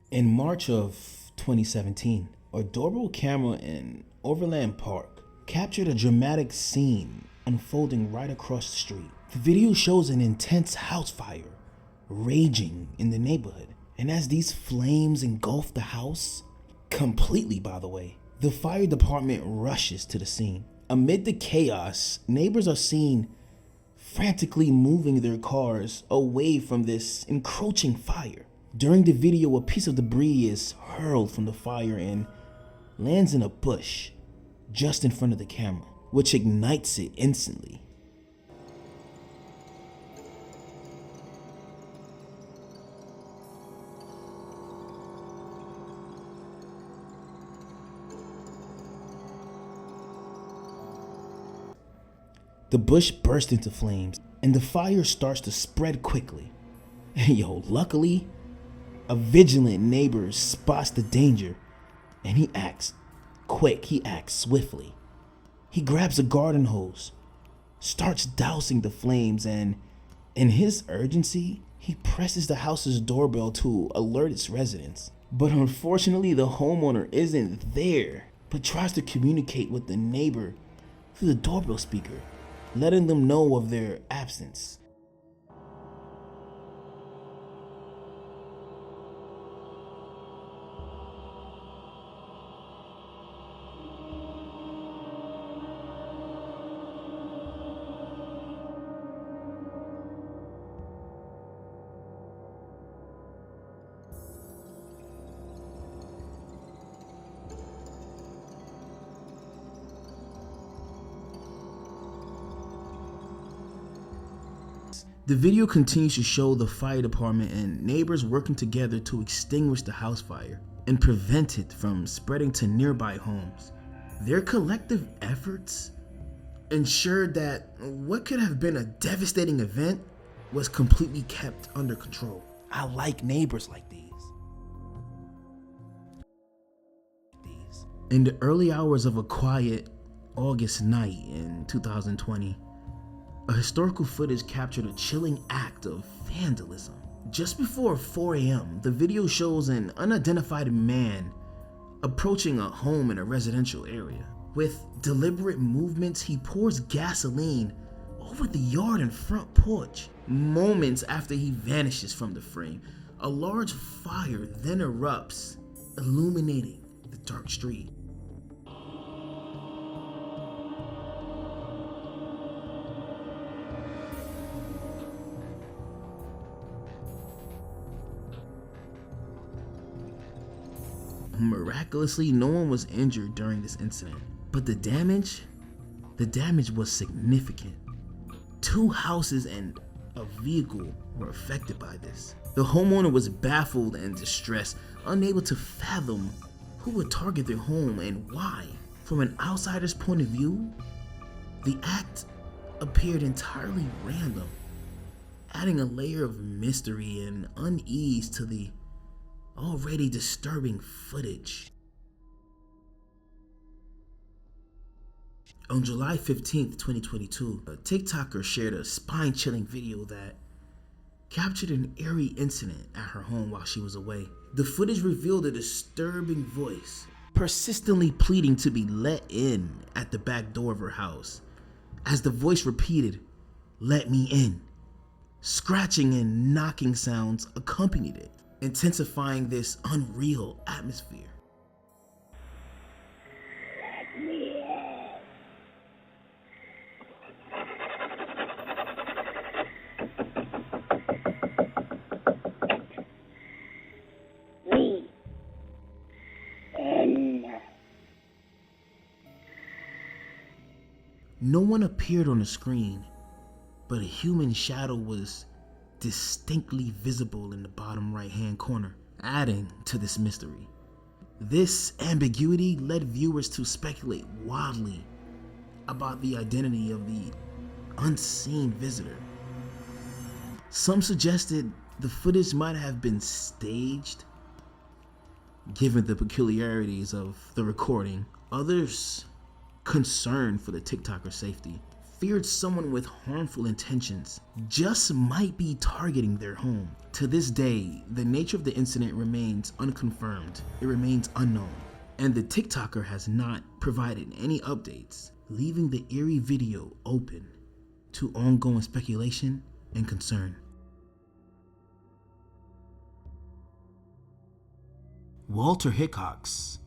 In March of 2017, a doorbell camera in Overland Park captured a dramatic scene unfolding right across the street. The video shows an intense house fire raging in the neighborhood, and as these flames engulf the house, completely by the way, the fire department rushes to the scene. Amid the chaos, neighbors are seen frantically moving their cars away from this encroaching fire. During the video, a piece of debris is hurled from the fire and lands in a bush just in front of the camera, which ignites it instantly. The bush bursts into flames and the fire starts to spread quickly. Luckily, a vigilant neighbor spots the danger and he acts quick, he acts swiftly. He grabs a garden hose, starts dousing the flames, and in his urgency, he presses the house's doorbell to alert its residents. But unfortunately, the homeowner isn't there, but tries to communicate with the neighbor through the doorbell speaker, letting them know of their absence. The video continues to show the fire department and neighbors working together to extinguish the house fire and prevent it from spreading to nearby homes. Their collective efforts ensured that what could have been a devastating event was completely kept under control. I like neighbors like these. In the early hours of a quiet August night in 2020, a historical footage captured a chilling act of vandalism. Just before 4 a.m., the video shows an unidentified man approaching a home in a residential area. With deliberate movements, he pours gasoline over the yard and front porch. Moments after he vanishes from the frame, a large fire then erupts, illuminating the dark street. Miraculously, no one was injured during this incident, but the damage was significant. 2 houses and a vehicle were affected by this. The homeowner was baffled and distressed, unable to fathom who would target their home and why. From an outsider's point of view, the act appeared entirely random, adding a layer of mystery and unease to the already disturbing footage. On July 15th, 2022, a TikToker shared a spine-chilling video that captured an eerie incident at her home while she was away. The footage revealed a disturbing voice, persistently pleading to be let in at the back door of her house. As the voice repeated, "Let me in," scratching and knocking sounds accompanied it, intensifying this unreal atmosphere. No one appeared on the screen, but a human shadow was distinctly visible in the bottom right-hand corner, adding to this mystery. This ambiguity led viewers to speculate wildly about the identity of the unseen visitor. Some suggested the footage might have been staged, given the peculiarities of the recording. Others, concerned for the TikToker's safety, feared someone with harmful intentions just might be targeting their home. To this day, the nature of the incident remains unconfirmed. It remains unknown, and the TikToker has not provided any updates, leaving the eerie video open to ongoing speculation and concern. Walter Hickox,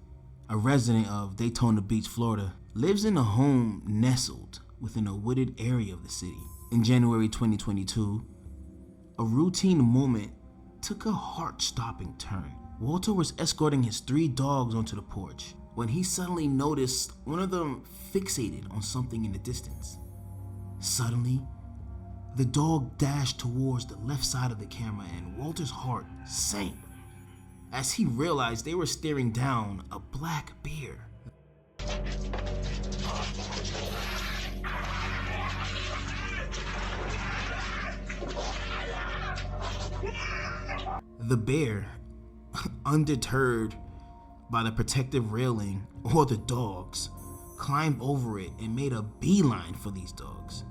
a resident of Daytona Beach, Florida, lives in a home nestled within a wooded area of the city. In January 2022, a routine moment took a heart-stopping turn. Walter was escorting his 3 dogs onto the porch when he suddenly noticed one of them fixated on something in the distance. Suddenly, the dog dashed towards the left side of the camera, and Walter's heart sank as he realized they were staring down a black bear. The bear, undeterred by the protective railing or the dogs, climbed over it and made a beeline for these dogs.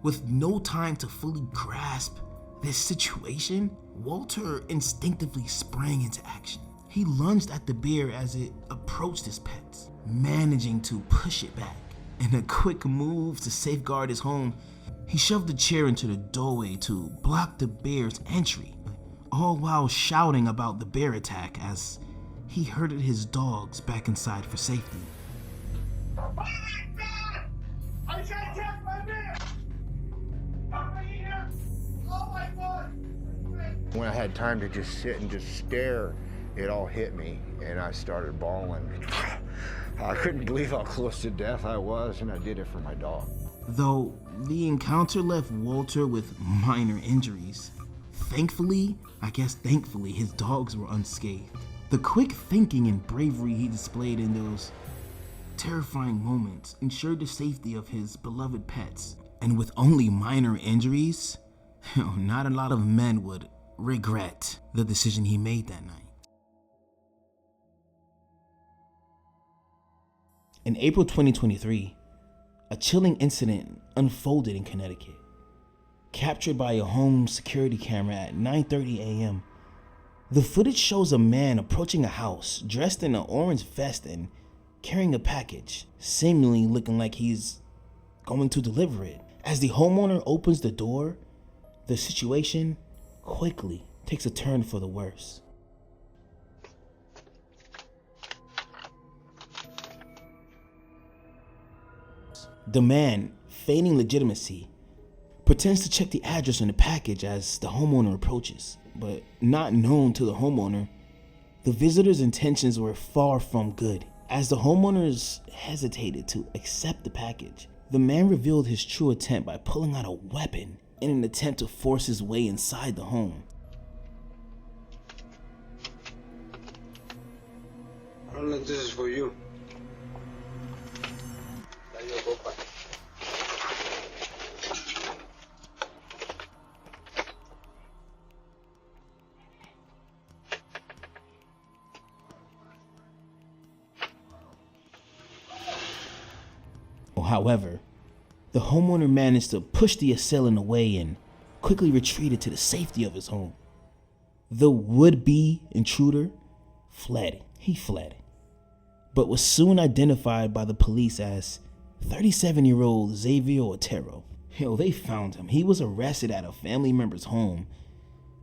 With no time to fully grasp this situation, Walter instinctively sprang into action. He lunged at the bear as it approached his pets, managing to push it back. In a quick move to safeguard his home, he shoved a chair into the doorway to block the bear's entry, all while shouting about the bear attack as he herded his dogs back inside for safety. Oh my God! I can't catch my bear! Come here! Oh my God! When I had time to just sit and just stare, it all hit me and I started bawling. I couldn't believe how close to death I was, and I did it for my dog. Though the encounter left Walter with minor injuries, thankfully, his dogs were unscathed. The quick thinking and bravery he displayed in those terrifying moments ensured the safety of his beloved pets. And with only minor injuries, not a lot of men would regret the decision he made that night. In April 2023, a chilling incident unfolded in Connecticut. Captured by a home security camera at 9:30 a.m., the footage shows a man approaching a house dressed in an orange vest and carrying a package, seemingly looking like he's going to deliver it. As the homeowner opens the door, the situation quickly takes a turn for the worse. The man, feigning legitimacy, pretends to check the address on the package as the homeowner approaches, but not known to the homeowner, the visitor's intentions were far from good. As the homeowners hesitated to accept the package, the man revealed his true intent by pulling out a weapon in an attempt to force his way inside the home. I don't know if this is for you. However, the homeowner managed to push the assailant away and quickly retreated to the safety of his home. The would-be intruder fled. He fled, but was soon identified by the police as 37-year-old Xavier Otero. They found him. He was arrested at a family member's home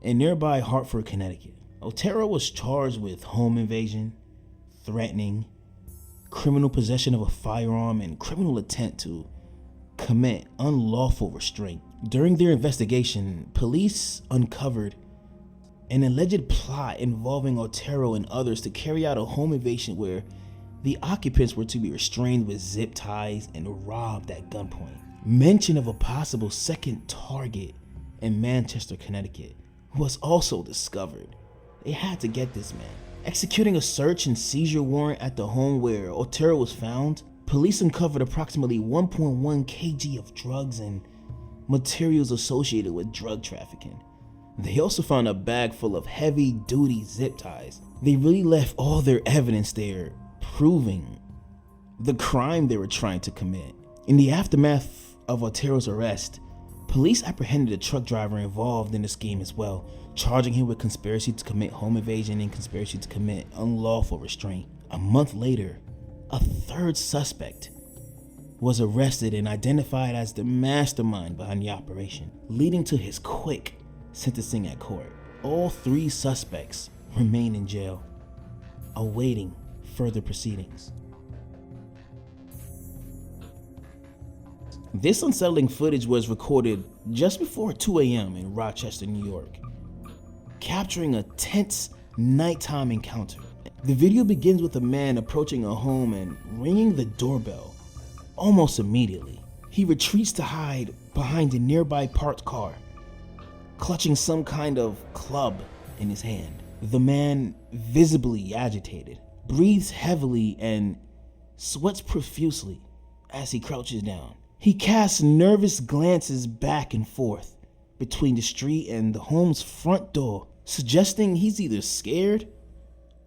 in nearby Hartford, Connecticut. Otero was charged with home invasion, threatening, criminal possession of a firearm, and criminal intent to commit unlawful restraint. During their investigation, police uncovered an alleged plot involving Otero and others to carry out a home invasion where the occupants were to be restrained with zip ties and robbed at gunpoint. Mention of a possible second target in Manchester, Connecticut was also discovered. They had to get this man. Executing a search and seizure warrant at the home where Otero was found, police uncovered approximately 1.1 kg of drugs and materials associated with drug trafficking. They also found a bag full of heavy-duty zip ties. They really left all their evidence there, proving the crime they were trying to commit. In the aftermath of Otero's arrest, police apprehended the truck driver involved in the scheme as well, charging him with conspiracy to commit home invasion and conspiracy to commit unlawful restraint. A month later, a third suspect was arrested and identified as the mastermind behind the operation, leading to his quick sentencing at court. All 3 suspects remain in jail, awaiting further proceedings. This unsettling footage was recorded just before 2 a.m. in Rochester, New York, capturing a tense nighttime encounter. The video begins with a man approaching a home and ringing the doorbell. Almost immediately, he retreats to hide behind a nearby parked car, clutching some kind of club in his hand. The man, visibly agitated, breathes heavily and sweats profusely as he crouches down. He casts nervous glances back and forth between the street and the home's front door, suggesting he's either scared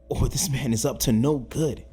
or this man is up to no good.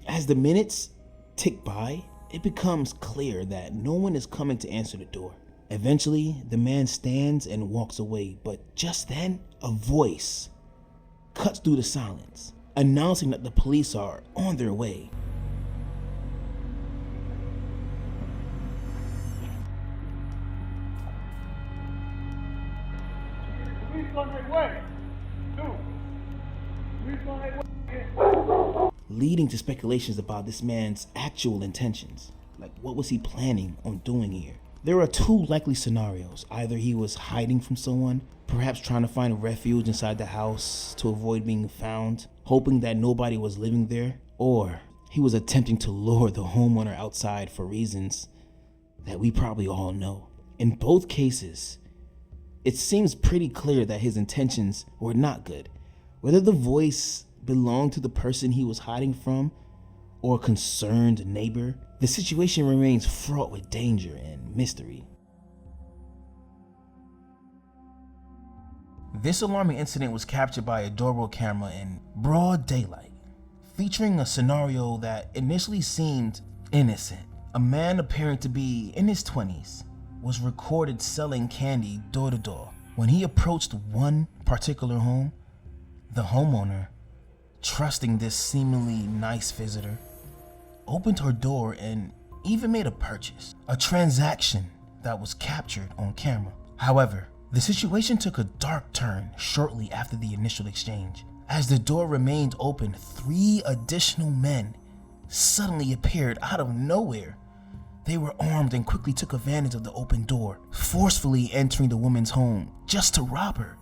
As the minutes tick by, it becomes clear that no one is coming to answer the door. Eventually, the man stands and walks away, but just then, a voice cuts through the silence, announcing that the police are on their way. Police on their way. 2. Police on their way. Leading to speculations about this man's actual intentions. Like, what was he planning on doing here? There are 2 likely scenarios. Either he was hiding from someone, perhaps trying to find refuge inside the house to avoid being found, hoping that nobody was living there, or he was attempting to lure the homeowner outside for reasons that we probably all know. In both cases, it seems pretty clear that his intentions were not good. Whether the voice belonged to the person he was hiding from or a concerned neighbor, the situation remains fraught with danger and mystery. This alarming incident was captured by a doorbell camera in broad daylight, featuring a scenario that initially seemed innocent. A man appearing to be in his 20s was recorded selling candy door to door. When he approached one particular home, the homeowner, trusting this seemingly nice visitor, opened her door and even made a purchase, a transaction that was captured on camera. However, the situation took a dark turn shortly after the initial exchange. As the door remained open, 3 additional men suddenly appeared out of nowhere. They were armed and quickly took advantage of the open door, forcefully entering the woman's home just to rob her.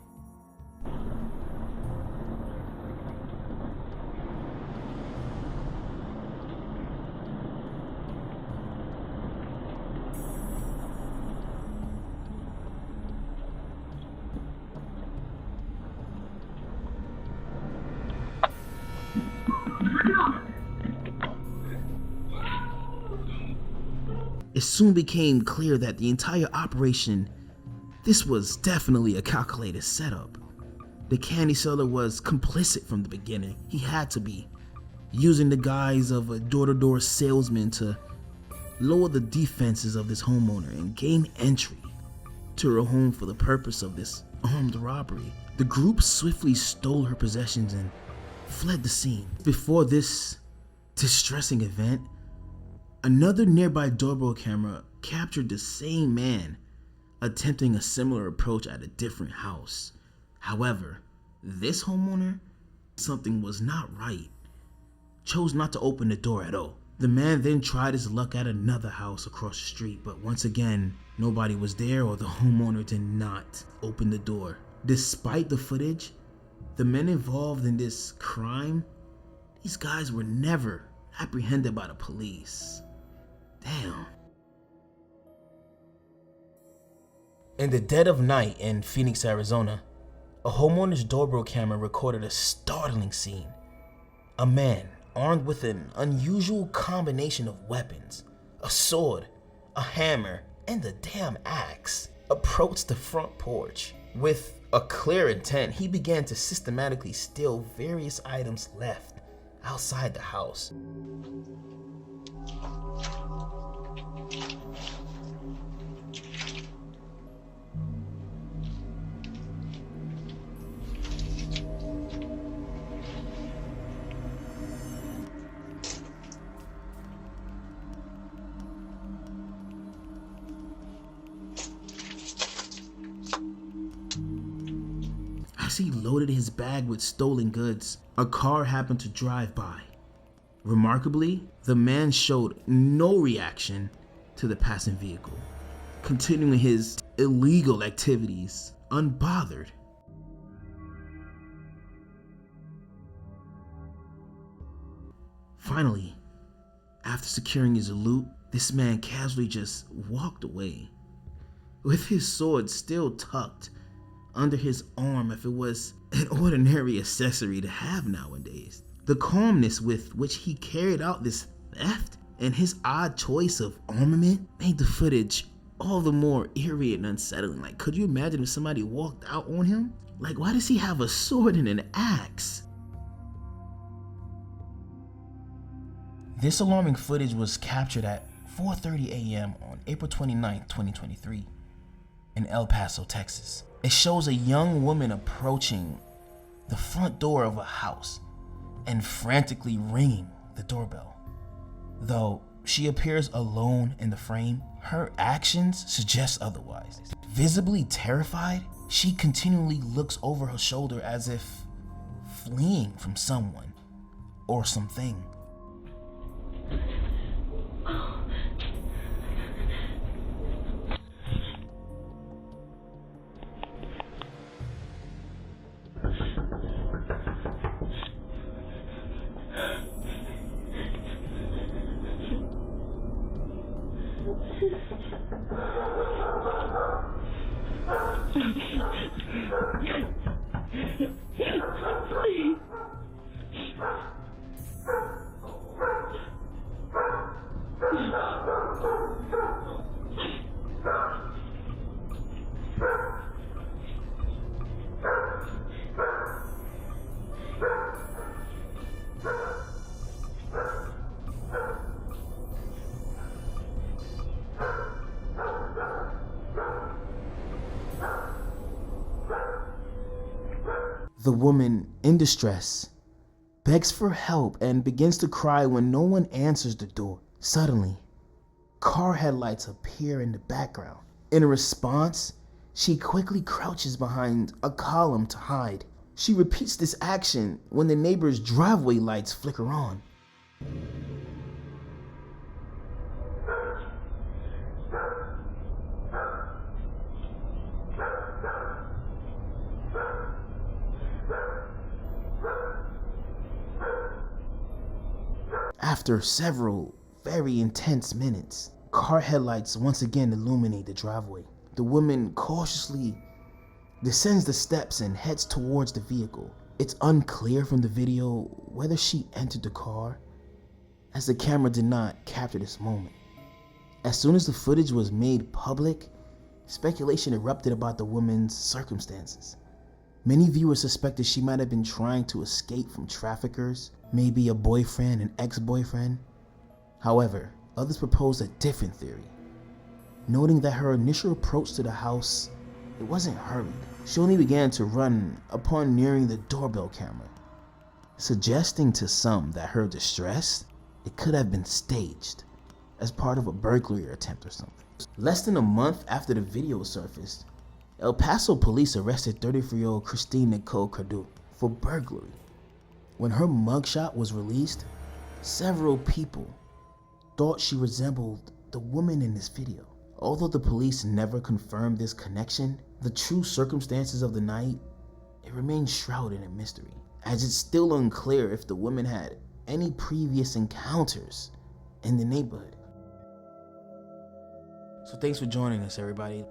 It soon became clear that the entire operation, this was definitely a calculated setup. The candy seller was complicit from the beginning. He had to be, using the guise of a door-to-door salesman to lower the defenses of this homeowner and gain entry to her home for the purpose of this armed robbery. The group swiftly stole her possessions and fled the scene. Before this distressing event, another nearby doorbell camera captured the same man attempting a similar approach at a different house. However, this homeowner, something was not right, chose not to open the door at all. The man then tried his luck at another house across the street, but once again, nobody was there or the homeowner did not open the door. Despite the footage, The men involved in this crime, these guys were never apprehended by the police. Damn. In the dead of night in Phoenix, Arizona, a homeowner's doorbell camera recorded a startling scene. A man, armed with an unusual combination of weapons, a sword, a hammer, and a damn axe, approached the front porch. With a clear intent, he began to systematically steal various items left outside the house. As he loaded his bag with stolen goods, a car happened to drive by. Remarkably, the man showed no reaction to the passing vehicle, continuing his illegal activities unbothered. Finally, after securing his loot, this man casually just walked away, with his sword still tucked under his arm if it was an ordinary accessory to have nowadays. The calmness with which he carried out this theft and his odd choice of armament made the footage all the more eerie and unsettling. Like, could you imagine if somebody walked out on him? Like, why does he have a sword and an axe? This alarming footage was captured at 4:30 a.m. on April 29, 2023 in El Paso, Texas. It shows a young woman approaching the front door of a house and frantically ringing the doorbell. Though she appears alone in the frame, her actions suggest otherwise. Visibly terrified, she continually looks over her shoulder as if fleeing from someone or something. The woman, in distress, begs for help and begins to cry when no one answers the door. Suddenly, car headlights appear in the background. In response, she quickly crouches behind a column to hide. She repeats this action when the neighbor's driveway lights flicker on. After several very intense minutes, car headlights once again illuminate the driveway. The woman cautiously descends the steps and heads towards the vehicle. It's unclear from the video whether she entered the car, as the camera did not capture this moment. As soon as the footage was made public, speculation erupted about the woman's circumstances. Many viewers suspected she might have been trying to escape from traffickers, maybe a boyfriend, an ex-boyfriend. However, others proposed a different theory, noting that her initial approach to the house, it wasn't hurried. She only began to run upon nearing the doorbell camera, suggesting to some that her distress, it could have been staged as part of a burglary attempt or something. Less than a month after the video surfaced, El Paso police arrested 33-year-old Christine Nicole Cardu for burglary. When her mugshot was released, several people thought she resembled the woman in this video. Although the police never confirmed this connection, the true circumstances of the night, it remains shrouded in mystery, as it's still unclear if the woman had any previous encounters in the neighborhood. So thanks for joining us, everybody.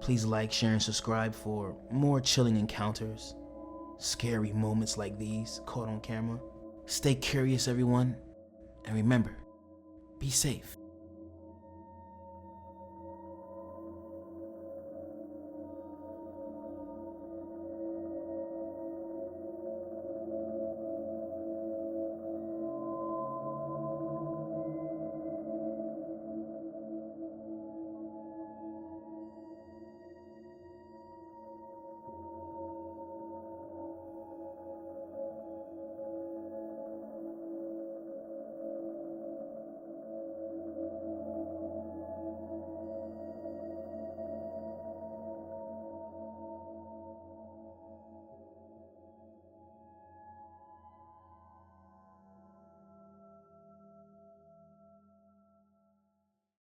Please like, share, and subscribe for more chilling encounters, scary moments like these caught on camera. Stay curious, everyone, and remember, be safe.